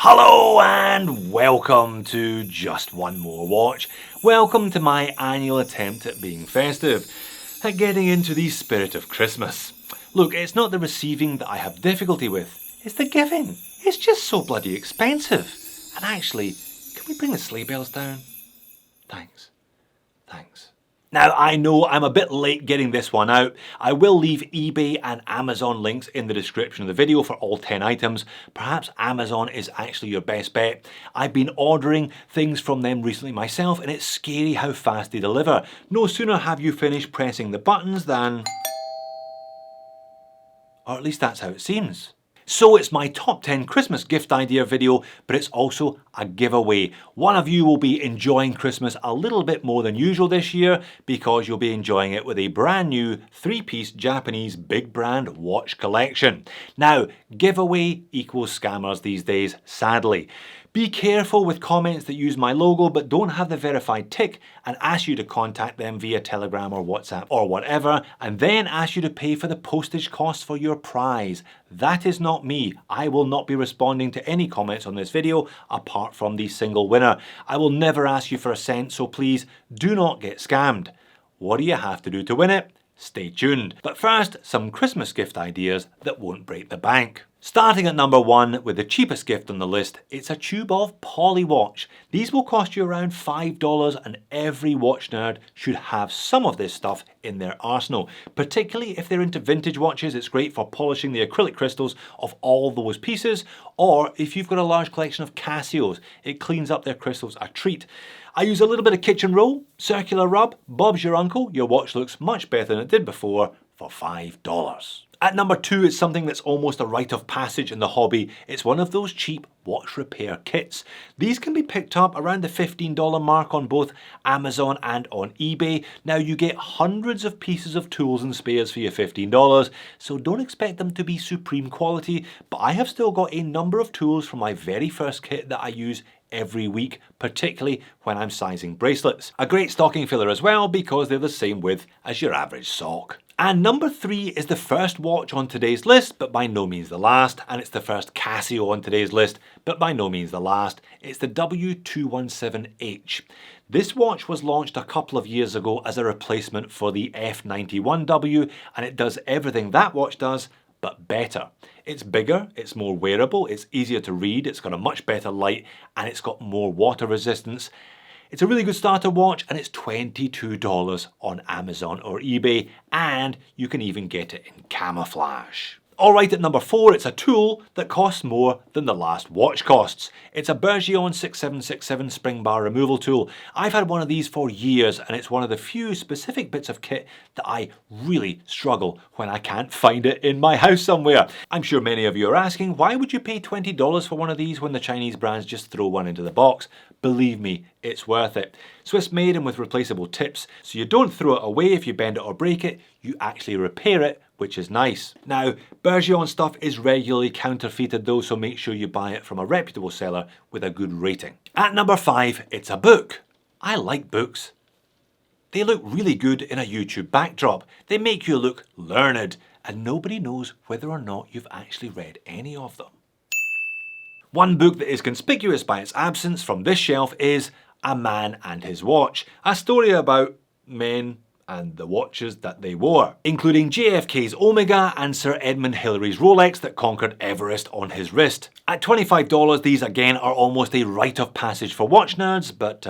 Hello and welcome to Just One More Watch. Welcome to my annual attempt at being festive, at getting into the spirit of Christmas. Look, it's not the receiving that I have difficulty with, it's the giving. It's just so bloody expensive. And actually, can we bring the sleigh bells down? Thanks. Now, I know I'm a bit late getting this one out. I will leave eBay and Amazon links in the description of the video for all 10 items. Perhaps Amazon is actually your best bet. I've been ordering things from them recently myself, and it's scary how fast they deliver. No sooner have you finished pressing the buttons than... or at least that's how it seems. So it's my top 10 Christmas gift idea video, but it's also a giveaway. One of you will be enjoying Christmas a little bit more than usual this year because you'll be enjoying it with a brand new 3-piece Japanese big brand watch collection. Now, giveaway equals scammers these days, sadly. Be careful with comments that use my logo but don't have the verified tick and ask you to contact them via Telegram or WhatsApp or whatever, and then ask you to pay for the postage costs for your prize. That is not me. I will not be responding to any comments on this video apart from the single winner. I will never ask you for a cent, so please do not get scammed. What do you have to do to win it? Stay tuned. But first, some Christmas gift ideas that won't break the bank. Starting at number 1 with the cheapest gift on the list, it's a tube of Polywatch. These will cost you around $5 and every watch nerd should have some of this stuff in their arsenal. Particularly if they're into vintage watches, it's great for polishing the acrylic crystals of all those pieces, or if you've got a large collection of Casios, it cleans up their crystals a treat. I use a little bit of kitchen roll, circular rub, Bob's your uncle, your watch looks much better than it did before, for $5. At number 2, it's something that's almost a rite of passage in the hobby. It's one of those cheap watch repair kits. These can be picked up around the $15 mark on both Amazon and on eBay. Now, you get hundreds of pieces of tools and spares for your $15, so don't expect them to be supreme quality, but I have still got a number of tools from my very first kit that I use every week, particularly when I'm sizing bracelets. A great stocking filler as well because they're the same width as your average sock. And number 3 is the first watch on today's list, but by no means the last, and it's the first Casio on today's list, but by no means the last. It's the W217H. This watch was launched a couple of years ago as a replacement for the F91W, and it does everything that watch does, but better. It's bigger, it's more wearable, it's easier to read, it's got a much better light, and it's got more water resistance. It's a really good starter watch, and it's $22 on Amazon or eBay, and you can even get it in camouflage. Alright, at number 4, it's a tool that costs more than the last watch costs. It's a Bergeon 6767 spring bar removal tool. I've had one of these for years, and it's one of the few specific bits of kit that I really struggle when I can't find it in my house somewhere. I'm sure many of you are asking, why would you pay $20 for one of these when the Chinese brands just throw one into the box? Believe me, it's worth it. Swiss made and with replaceable tips, so you don't throw it away if you bend it or break it, you actually repair it, which is nice. Now, Bergeon stuff is regularly counterfeited though, so make sure you buy it from a reputable seller with a good rating. At number 5, it's a book. I like books. They look really good in a YouTube backdrop. They make you look learned, and nobody knows whether or not you've actually read any of them. One book that is conspicuous by its absence from this shelf is A Man and His Watch, a story about men and the watches that they wore, including JFK's Omega and Sir Edmund Hillary's Rolex that conquered Everest on his wrist. At $25, these again are almost a rite of passage for watch nerds, but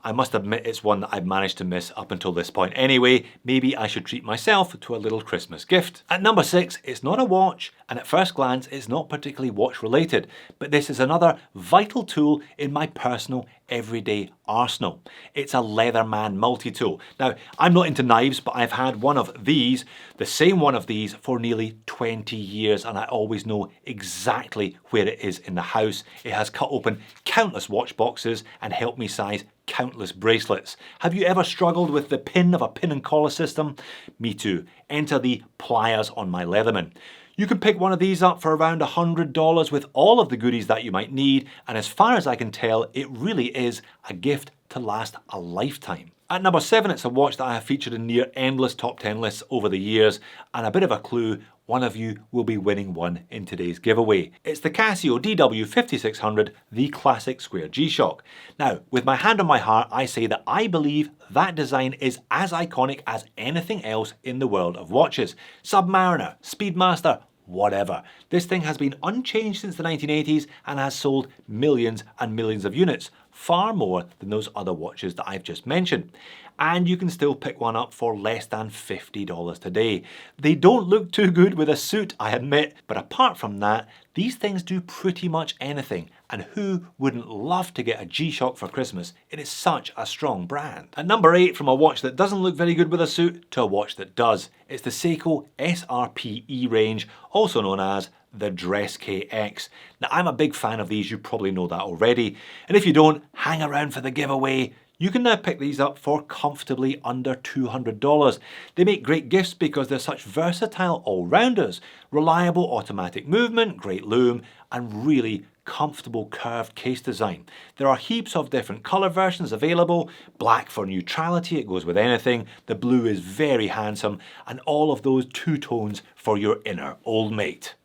I must admit it's one that I've managed to miss up until this point anyway. Maybe I should treat myself to a little Christmas gift. At number 6, it's not a watch, and at first glance it's not particularly watch related, but this is another vital tool in my personal everyday arsenal. It's a Leatherman multi-tool. Now, I'm not into knives, but I've had one of these, the same one of these, for nearly 20 years, and I always know exactly where it is in the house. It has cut open countless watch boxes and helped me size countless bracelets. Have you ever struggled with the pin of a pin and collar system? Me too. Enter the pliers on my Leatherman. You can pick one of these up for around $100 with all of the goodies that you might need, and as far as I can tell, it really is a gift to last a lifetime. At number 7, it's a watch that I have featured in near endless top 10 lists over the years, and a bit of a clue, one of you will be winning one in today's giveaway. It's the Casio DW5600, the classic square G-Shock. Now, with my hand on my heart, I say that I believe that design is as iconic as anything else in the world of watches. Submariner, Speedmaster, whatever. This thing has been unchanged since the 1980s and has sold millions and millions of units, far more than those other watches that I've just mentioned. And you can still pick one up for less than $50 today. They don't look too good with a suit, I admit, but apart from that, these things do pretty much anything. And who wouldn't love to get a G-Shock for Christmas? It is such a strong brand. At number 8, from a watch that doesn't look very good with a suit to a watch that does. It's the Seiko SRPE range, also known as the Dress KX. Now, I'm a big fan of these, you probably know that already. And if you don't, hang around for the giveaway. You can now pick these up for comfortably under $200. They make great gifts because they're such versatile all-rounders. Reliable automatic movement, great loom, and really comfortable curved case design. There are heaps of different colour versions available. Black for neutrality, it goes with anything. The blue is very handsome, and all of those two tones for your inner old mate.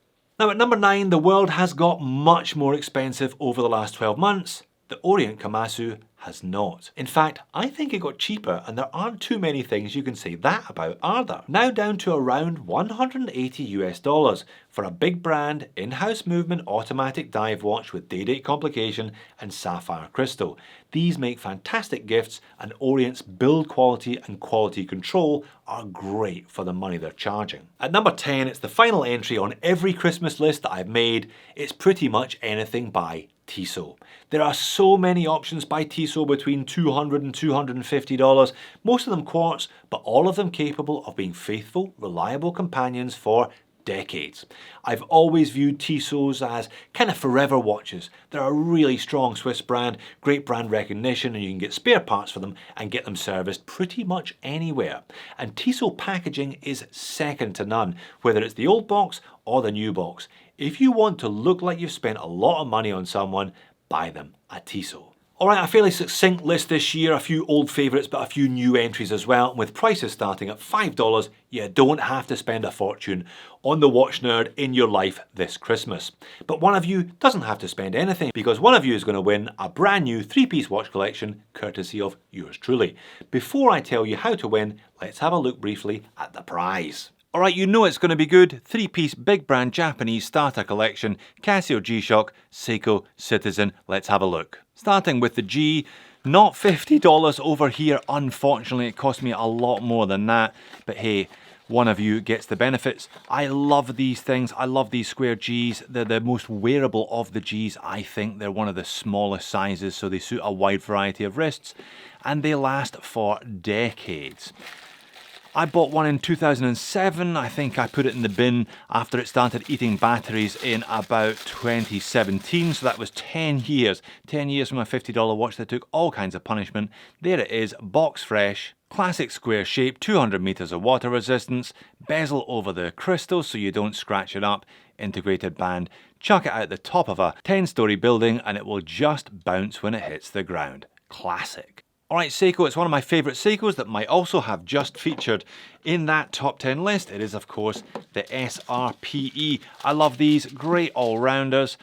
Now at number 9, the world has got much more expensive over the last 12 months. The Orient Kamasu has not. In fact, I think it got cheaper, and there aren't too many things you can say that about, are there? Now down to around $180 for a big brand, in-house movement automatic dive watch with day-date complication and sapphire crystal. These make fantastic gifts, and Orient's build quality and quality control are great for the money they're charging. At number 10, it's the final entry on every Christmas list that I've made. It's pretty much anything by Teso. There are so many options by Teso between $200 and $250, most of them quartz, but all of them capable of being faithful, reliable companions for decades. I've always viewed Tissos as kind of forever watches. They're a really strong Swiss brand, great brand recognition, and you can get spare parts for them and get them serviced pretty much anywhere. And Tissot packaging is second to none, whether it's the old box or the new box. If you want to look like you've spent a lot of money on someone, buy them at Tissot. Alright, a fairly succinct list this year, a few old favourites but a few new entries as well. With prices starting at $5, you don't have to spend a fortune on the watch nerd in your life this Christmas. But one of you doesn't have to spend anything, because one of you is going to win a brand new 3-piece watch collection courtesy of yours truly. Before I tell you how to win, let's have a look briefly at the prize. Alright, you know it's going to be good. 3-piece big brand Japanese starter collection, Casio G-Shock, Seiko Citizen. Let's have a look. Starting with the G, not $50 over here, unfortunately. It cost me a lot more than that, but hey, one of you gets the benefits. I love these things. I love these square Gs. They're the most wearable of the Gs. I think they're one of the smallest sizes, so they suit a wide variety of wrists, and they last for decades. I bought one in 2007. I think I put it in the bin after it started eating batteries in about 2017. So that was 10 years. 10 years from a $50 watch that took all kinds of punishment. There it is, box fresh, classic square shape, 200 meters of water resistance, bezel over the crystal so you don't scratch it up, integrated band. Chuck it out the top of a 10-story building and it will just bounce when it hits the ground. Classic. Alright, Seiko, it's one of my favourite Seikos that might also have just featured in that top 10 list. It is, of course, the SRPE. I love these, great all-rounders.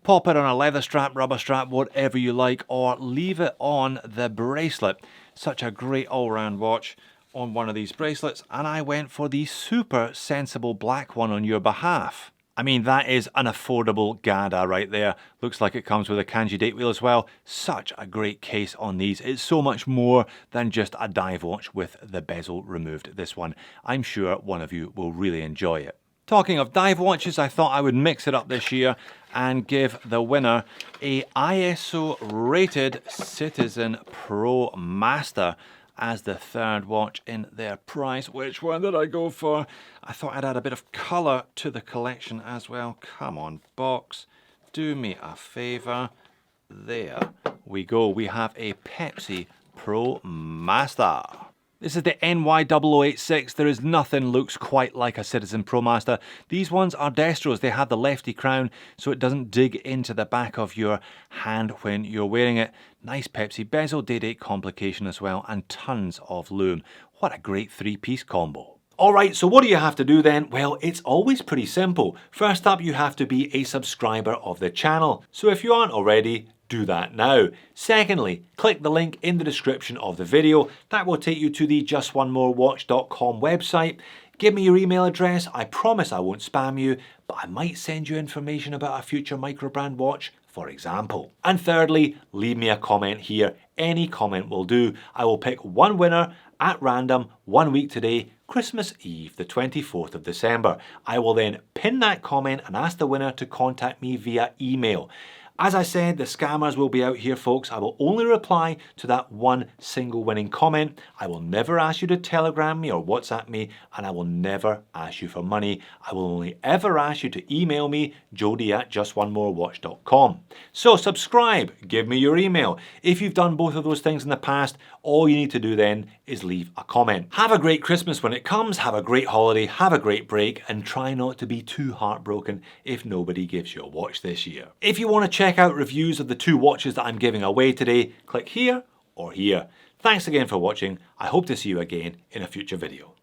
Pop it on a leather strap, rubber strap, whatever you like, or leave it on the bracelet. Such a great all-round watch on one of these bracelets, and I went for the super sensible black one on your behalf. I mean, that is an affordable Gada right there. Looks like it comes with a kanji date wheel as well. Such a great case on these. It's so much more than just a dive watch with the bezel removed, this one. I'm sure one of you will really enjoy it. Talking of dive watches, I thought I would mix it up this year and give the winner a ISO rated Citizen Pro Master as the third watch in their price. Which one did I go for? I thought I'd add a bit of colour to the collection as well. Come on, box. Do me a favour. There we go. We have a Pepsi Pro Master. This is the NY0086. There is nothing looks quite like a Citizen ProMaster. These ones are destros. They have the lefty crown so it doesn't dig into the back of your hand when you're wearing it. Nice Pepsi bezel, day-date complication as well, and tons of lume. What a great three-piece combo. Alright, so what do you have to do then? Well, it's always pretty simple. First up, you have to be a subscriber of the channel. So if you aren't already, do that now. Secondly, click the link in the description of the video. That will take you to the justonemorewatch.com website. Give me your email address. I promise I won't spam you, but I might send you information about a future microbrand watch, for example. And thirdly, leave me a comment here. Any comment will do. I will pick one winner at random 1 week today, Christmas Eve, the 24th of December. I will then pin that comment and ask the winner to contact me via email. As I said, the scammers will be out here, folks. I will only reply to that one single winning comment. I will never ask you to Telegram me or WhatsApp me, and I will never ask you for money. I will only ever ask you to email me, jody@justonemorewatch.com. So subscribe, give me your email. If you've done both of those things in the past, all you need to do then is leave a comment. Have a great Christmas when it comes, have a great holiday, have a great break, and try not to be too heartbroken if nobody gives you a watch this year. If you want to check out reviews of the two watches that I'm giving away today, click here or here. Thanks again for watching. I hope to see you again in a future video.